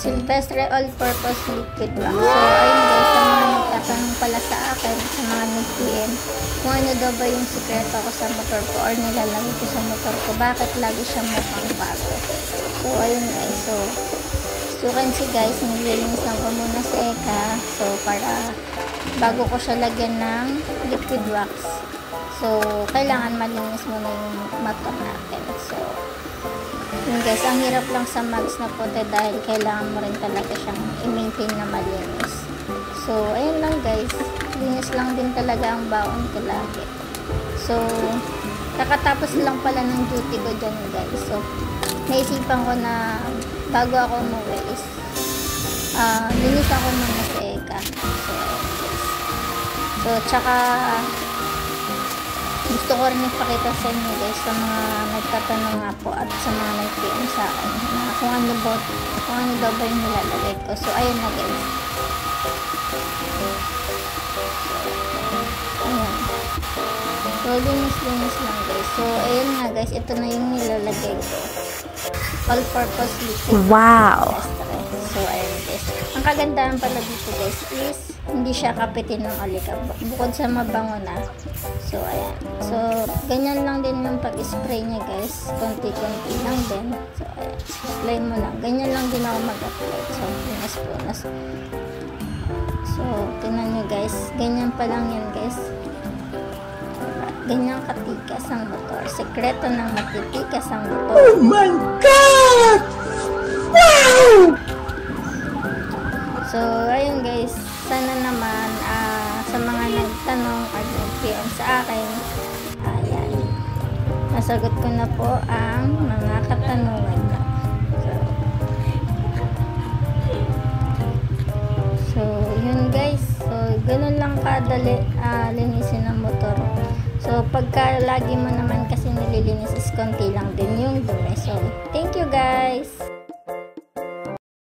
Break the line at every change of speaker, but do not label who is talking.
Silvestre All-Purpose Liquid Wax. So, ayun guys, sa mga nagtatanong pala sa akin, sa mga nag-PM, kung ano daw ba yung sikreto ko sa motor ko or nilalagay ko sa motor ko, bakit lagi siya mukhang bago. So, ayun guys. So you can see guys, nililinis lang ko muna sa Eka. So, para bago ko siya lagyan ng liquid wax. So, kailangan malinis muna yung motor natin. So, yun guys, ang hirap lang sa mags na puti dahil kailangan mo rin talaga siyang i-maintain na malinis. So, ayun lang guys, linis lang din talaga ang baon ko lagi. So, kakatapos lang pala ng duty ko dyan guys. So, naisipan ko na bago ako umuwi is linis ako muna sa Eka. So, tsaka gusto ko rin ipakita sa inyo guys sa mga nagtatanong nga po at sa mga nag-PM sa akin na kung ano daw ba yung nilalagay ko. So, ayun na guys. Ayan. So, linis lang guys. So, ayun nga guys. Ito na yung nilalagay ko. All-purpose liquid.
Wow!
So, ayun guys. Ang kagandahan pala dito guys is hindi siya kapitin ng alikabok. Bukod sa mabango na. So, ayan. So, ganyan lang din yung pag-spray niya guys. Konti-konti lang din. So, ayan. Apply mo lang. Ganyan lang din ako mag-apply. So, punas. So, tingnan nyo guys. Ganyan pa lang yan guys. Ganyan katikas ang motor. Sekreto ng matitikas ang motor.
Oh my God! Wow!
So, ayun guys. Sana naman sa mga nagtanong at nag-PM sa akin, ayan. Nasagot ko na po ang mga katanungan na. So, yun guys. So, ganun lang kadali linisin ang motor. So, pagka lagi mo naman kasi nililinis is konti lang din yung dumi. So, thank you guys!